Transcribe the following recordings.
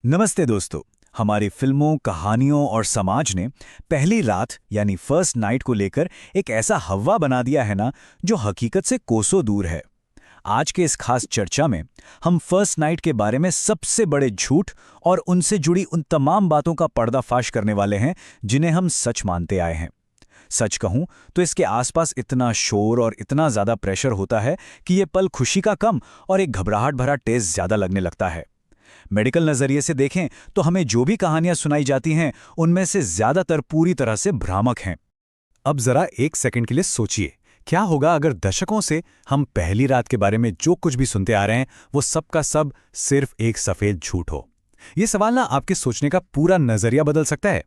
नमस्ते दोस्तों। हमारी फिल्मों, कहानियों और समाज ने पहली रात यानी फर्स्ट नाइट को लेकर एक ऐसा हव्वा बना दिया है ना, जो हकीकत से कोसों दूर है। आज के इस खास चर्चा में हम फर्स्ट नाइट के बारे में सबसे बड़े झूठ और उनसे जुड़ी उन तमाम बातों का पर्दाफाश करने वाले हैं जिन्हें हम सच मानते आए हैं। सच कहूं तो इसके आसपास इतना शोर और इतना ज्यादा प्रेशर होता है कि ये पल खुशी का कम और एक घबराहट भरा टेस्ट ज्यादा लगने लगता है। मेडिकल नजरिए से देखें तो हमें जो भी कहानियां सुनाई जाती हैं, उनमें से ज्यादातर पूरी तरह से भ्रामक हैं। अब जरा एक सेकंड के लिए सोचिए, क्या होगा अगर दशकों से हम पहली रात के बारे में जो कुछ भी सुनते आ रहे हैं वो सब का सब सिर्फ एक सफेद झूठ हो। ये सवाल ना आपके सोचने का पूरा नजरिया बदल सकता है।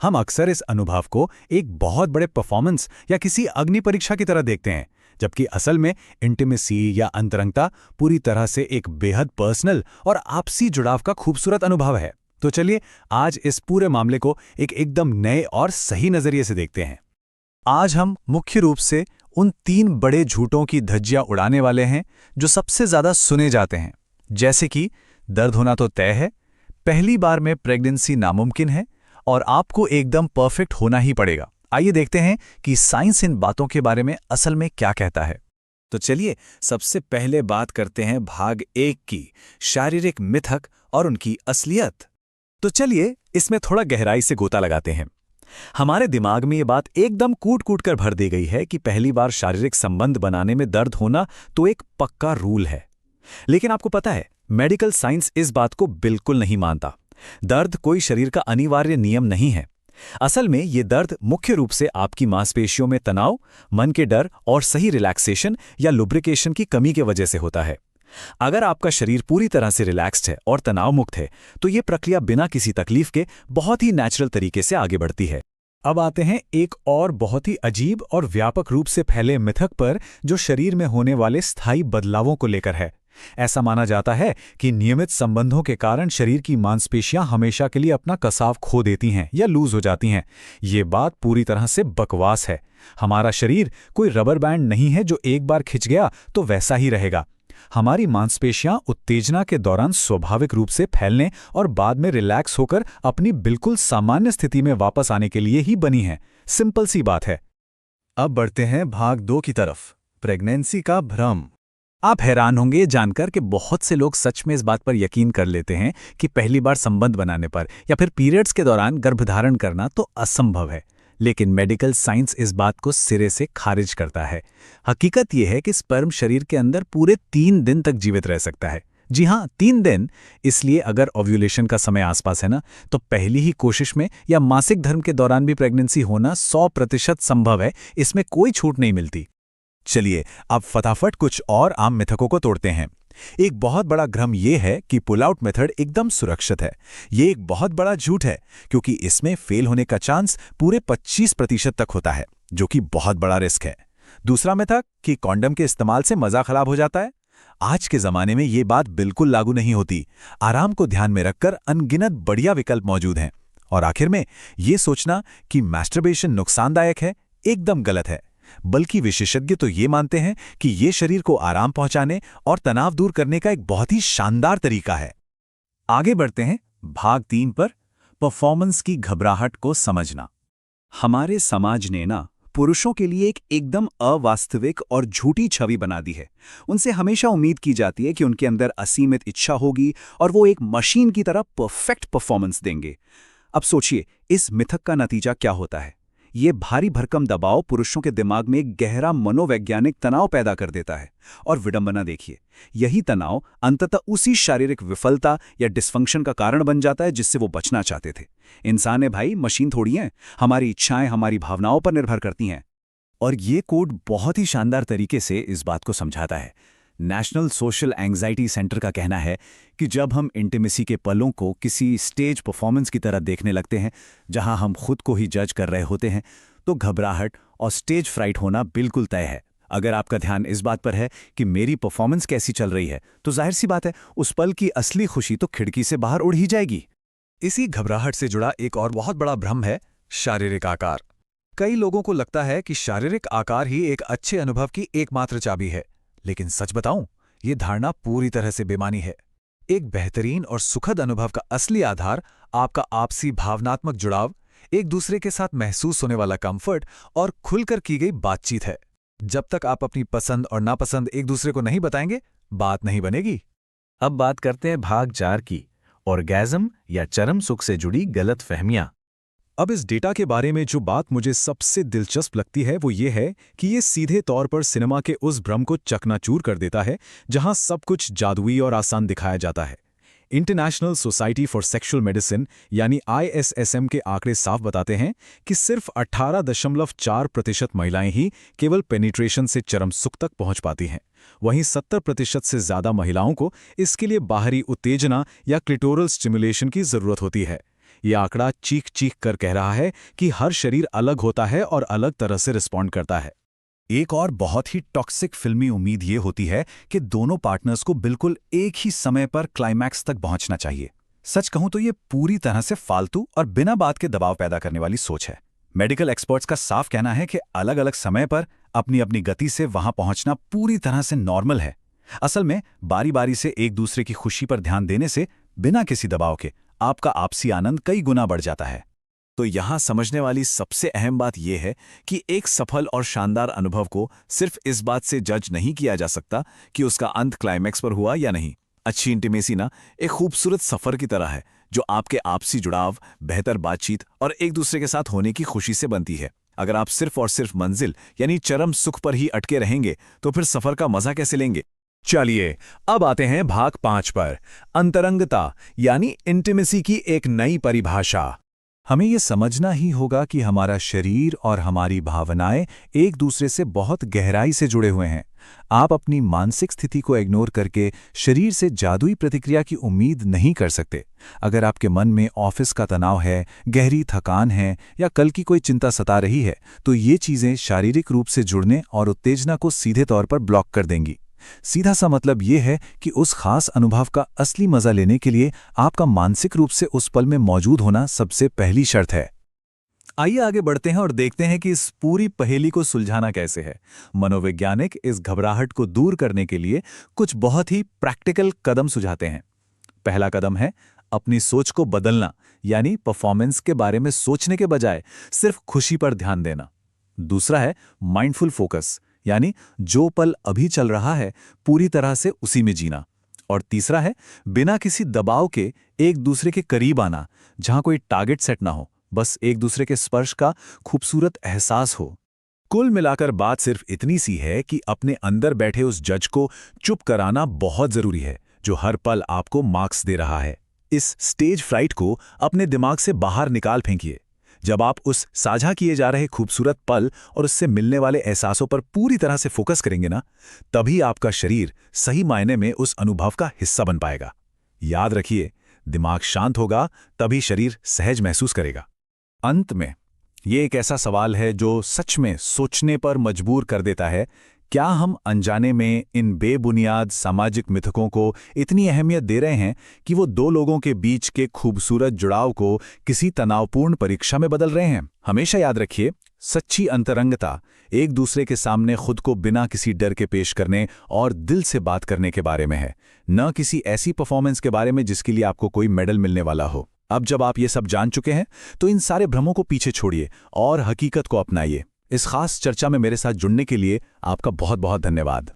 हम अक्सर इस अनुभव को एक बहुत बड़े परफॉर्मेंस या किसी अग्नि परीक्षा की तरह देखते हैं, जबकि असल में इंटीमेसी या अंतरंगता पूरी तरह से एक बेहद पर्सनल और आपसी जुड़ाव का खूबसूरत अनुभव है। तो चलिए आज इस पूरे मामले को एक एकदम नए और सही नजरिए से देखते हैं। आज हम मुख्य रूप से उन 3 बड़े झूठों की धज्जियां उड़ाने वाले हैं जो सबसे ज्यादा सुने जाते हैं, जैसे कि दर्द होना तो तय है, पहली बार में प्रेगनेंसी नामुमकिन है और आपको एकदम परफेक्ट होना ही पड़ेगा। आइए देखते हैं कि साइंस इन बातों के बारे में असल में क्या कहता है। तो चलिए सबसे पहले बात करते हैं भाग 1 की, शारीरिक मिथक और उनकी असलियत। तो चलिए इसमें थोड़ा गहराई से गोता लगाते हैं। हमारे दिमाग में ये बात एकदम कूट कूट कर भर दी गई है कि पहली बार शारीरिक संबंध बनाने में दर्द होना तो एक पक्का रूल है। लेकिन आपको पता है, मेडिकल साइंस इस बात को बिल्कुल नहीं मानता। दर्द कोई शरीर का अनिवार्य नियम नहीं है। असल में ये दर्द मुख्य रूप से आपकी मांसपेशियों में तनाव, मन के डर और सही रिलैक्सेशन या लुब्रिकेशन की कमी की वजह से होता है। अगर आपका शरीर पूरी तरह से रिलैक्स्ड है और तनाव मुक्त है, तो ये प्रक्रिया बिना किसी तकलीफ के बहुत ही नेचुरल तरीके से आगे बढ़ती है। अब आते हैं एक और बहुत ही अजीब और व्यापक रूप से फैले मिथक पर, जो शरीर में होने वाले स्थायी बदलावों को लेकर है। ऐसा माना जाता है कि नियमित संबंधों के कारण शरीर की मांसपेशियां हमेशा के लिए अपना कसाव खो देती हैं या लूज हो जाती हैं। ये बात पूरी तरह से बकवास है। हमारा शरीर कोई रबर बैंड नहीं है जो एक बार खिंच गया तो वैसा ही रहेगा। हमारी मांसपेशियां उत्तेजना के दौरान स्वाभाविक रूप से फैलने और बाद में रिलैक्स होकर अपनी बिल्कुल सामान्य स्थिति में वापस आने के लिए ही बनी हैं। सिंपल सी बात है। अब बढ़ते हैं भाग 2 की तरफ, प्रेगनेंसी का भ्रम। आप हैरान होंगे ये जानकर कि बहुत से लोग सच में इस बात पर यकीन कर लेते हैं कि पहली बार संबंध बनाने पर या फिर पीरियड्स के दौरान गर्भधारण करना तो असंभव है। लेकिन मेडिकल साइंस इस बात को सिरे से खारिज करता है। हकीकत यह है कि स्पर्म शरीर के अंदर पूरे 3 दिन तक जीवित रह सकता है। जी हाँ, 3 दिन। इसलिए अगर ओव्यूलेशन का समय आसपास है ना, तो पहली ही कोशिश में या मासिक धर्म के दौरान भी प्रेगनेंसी होना 100% संभव है। इसमें कोई छूट नहीं मिलती। चलिए अब फटाफट कुछ और आम मिथकों को तोड़ते हैं। एक बहुत बड़ा भ्रम यह है कि पुल आउट मेथड एकदम सुरक्षित है। ये एक बहुत बड़ा झूठ है, क्योंकि इसमें फेल होने का चांस पूरे 25% तक होता है, जो कि बहुत बड़ा रिस्क है। दूसरा मिथक कि कॉन्डम के इस्तेमाल से मजा खराब हो जाता है। आज के जमाने में ये बात बिल्कुल लागू नहीं होती। आराम को ध्यान में रखकर अनगिनत बढ़िया विकल्प मौजूद हैं। और आखिर में ये सोचना कि मैस्टरबेशन नुकसानदायक है, एकदम गलत है। बल्कि विशेषज्ञ तो ये मानते हैं कि ये शरीर को आराम पहुंचाने और तनाव दूर करने का एक बहुत ही शानदार तरीका है। आगे बढ़ते हैं भाग 3 पर, परफॉर्मेंस की घबराहट को समझना। हमारे समाज ने ना पुरुषों के लिए एक एकदम अवास्तविक और झूठी छवि बना दी है। उनसे हमेशा उम्मीद की जाती है कि उनके अंदर असीमित इच्छा होगी और वो एक मशीन की तरह परफेक्ट परफॉर्मेंस देंगे। अब सोचिए, इस मिथक का नतीजा क्या होता है। ये भारी भरकम दबाव पुरुषों के दिमाग में एक गहरा मनोवैज्ञानिक तनाव पैदा कर देता है। और विडंबना देखिए, यही तनाव अंततः उसी शारीरिक विफलता या डिस्फंक्शन का कारण बन जाता है जिससे वो बचना चाहते थे। इंसान है भाई, मशीन थोड़ी हैं। हमारी इच्छाएं हमारी भावनाओं पर निर्भर करती हैं। और ये कोड बहुत ही शानदार तरीके से इस बात को समझाता है। नेशनल सोशल एंग्जाइटी सेंटर का कहना है कि जब हम इंटीमेसी के पलों को किसी स्टेज परफॉर्मेंस की तरह देखने लगते हैं, जहां हम खुद को ही जज कर रहे होते हैं, तो घबराहट और स्टेज फ्राइट होना बिल्कुल तय है। अगर आपका ध्यान इस बात पर है कि मेरी परफॉर्मेंस कैसी चल रही है, तो जाहिर सी बात है उस पल की असली खुशी तो खिड़की से बाहर उड़ ही जाएगी। इसी घबराहट से जुड़ा एक और बहुत बड़ा भ्रम है शारीरिक आकार। कई लोगों को लगता है कि शारीरिक आकार ही एक अच्छे अनुभव की एकमात्र चाबी है। लेकिन सच बताऊं, ये धारणा पूरी तरह से बेमानी है। एक बेहतरीन और सुखद अनुभव का असली आधार आपका आपसी भावनात्मक जुड़ाव, एक दूसरे के साथ महसूस होने वाला कंफर्ट और खुलकर की गई बातचीत है। जब तक आप अपनी पसंद और नापसंद एक दूसरे को नहीं बताएंगे, बात नहीं बनेगी। अब बात करते हैं भाग 4 की, ऑर्गेज़म या चरम सुख से जुड़ी गलत फहमियां। अब इस डेटा के बारे में जो बात मुझे सबसे दिलचस्प लगती है वो ये है कि ये सीधे तौर पर सिनेमा के उस भ्रम को चकनाचूर कर देता है जहां सब कुछ जादुई और आसान दिखाया जाता है। International society for sexual medicine यानी ISSM के आंकड़े साफ बताते हैं कि सिर्फ 18.4% महिलाएं ही केवल पेनिट्रेशन से चरम सुख तक पहुंच पाती हैं। वहीं 70% से ज़्यादा महिलाओं को इसके लिए बाहरी उत्तेजना या क्लिटोरल स्टिमुलेशन की ज़रूरत होती है। ये आंकड़ा चीख चीख कर कह रहा है कि हर शरीर अलग होता है और अलग तरह से रिस्पॉन्ड करता है। एक और बहुत ही टॉक्सिक फिल्मी उम्मीद ये होती है कि दोनों पार्टनर्स को बिल्कुल एक ही समय पर क्लाइमैक्स तक पहुंचना चाहिए। सच कहूं तो ये पूरी तरह से फालतू और बिना बात के दबाव पैदा करने वाली सोच है। मेडिकल एक्सपर्ट्स का साफ कहना है कि अलग अलग समय पर अपनी अपनी गति से वहां पहुंचना पूरी तरह से नॉर्मल है। असल में बारी बारी से एक दूसरे की खुशी पर ध्यान देने से बिना किसी दबाव के आपका आपसी आनंद कई गुना बढ़ जाता है। तो यहाँ समझने वाली सबसे अहम बात यह है कि एक सफल और शानदार अनुभव को सिर्फ इस बात से जज नहीं किया जा सकता कि उसका अंत क्लाइमैक्स पर हुआ या नहीं। अच्छी इंटीमेसी ना एक खूबसूरत सफर की तरह है जो आपके आपसी जुड़ाव, बेहतर बातचीत और एक दूसरे के साथ होने की खुशी से बनती है। अगर आप सिर्फ और सिर्फ मंजिल यानी चरम सुख पर ही अटके रहेंगे तो फिर सफर का मजा कैसे लेंगे। चलिए अब आते हैं भाग 5 पर, अंतरंगता यानी इंटीमेसी की एक नई परिभाषा। हमें ये समझना ही होगा कि हमारा शरीर और हमारी भावनाएं एक दूसरे से बहुत गहराई से जुड़े हुए हैं। आप अपनी मानसिक स्थिति को इग्नोर करके शरीर से जादुई प्रतिक्रिया की उम्मीद नहीं कर सकते। अगर आपके मन में ऑफिस का तनाव है, गहरी थकान है या कल की कोई चिंता सता रही है, तो ये चीज़ें शारीरिक रूप से जुड़ने और उत्तेजना को सीधे तौर पर ब्लॉक कर देंगी। सीधा सा मतलब ये है कि उस खास अनुभव का असली मजा लेने के लिए आपका मानसिक रूप से उस पल में मौजूद होना सबसे पहली शर्त है। आइए आगे बढ़ते हैं और देखते हैं कि इस पूरी पहेली को सुलझाना कैसे है। मनोवैज्ञानिक इस घबराहट को दूर करने के लिए कुछ बहुत ही प्रैक्टिकल कदम सुझाते हैं। पहला कदम है अपनी सोच को बदलना, यानी परफॉर्मेंस के बारे में सोचने के बजाय सिर्फ खुशी पर ध्यान देना। दूसरा है माइंडफुल फोकस, यानी जो पल अभी चल रहा है पूरी तरह से उसी में जीना। और तीसरा है बिना किसी दबाव के एक दूसरे के करीब आना, जहां कोई टारगेट सेट ना हो, बस एक दूसरे के स्पर्श का खूबसूरत एहसास हो। कुल मिलाकर बात सिर्फ इतनी सी है कि अपने अंदर बैठे उस जज को चुप कराना बहुत जरूरी है, जो हर पल आपको मार्क्स दे रहा है। इस स्टेज फ्राइट को अपने दिमाग से बाहर निकाल फेंकिए। जब आप उस साझा किए जा रहे खूबसूरत पल और उससे मिलने वाले एहसासों पर पूरी तरह से फोकस करेंगे ना, तभी आपका शरीर सही मायने में उस अनुभव का हिस्सा बन पाएगा। याद रखिए, दिमाग शांत होगा तभी शरीर सहज महसूस करेगा। अंत में ये एक ऐसा सवाल है जो सच में सोचने पर मजबूर कर देता है। क्या हम अनजाने में इन बेबुनियाद सामाजिक मिथकों को इतनी अहमियत दे रहे हैं कि वो दो लोगों के बीच के खूबसूरत जुड़ाव को किसी तनावपूर्ण परीक्षा में बदल रहे हैं? हमेशा याद रखिए, सच्ची अंतरंगता एक दूसरे के सामने खुद को बिना किसी डर के पेश करने और दिल से बात करने के बारे में है, न किसी ऐसी परफॉर्मेंस के बारे में जिसके लिए आपको कोई मेडल मिलने वाला हो। अब जब आप ये सब जान चुके हैं तो इन सारे भ्रमों को पीछे छोड़िए और हकीकत को अपनाइए। इस खास चर्चा में मेरे साथ जुड़ने के लिए आपका बहुत बहुत धन्यवाद।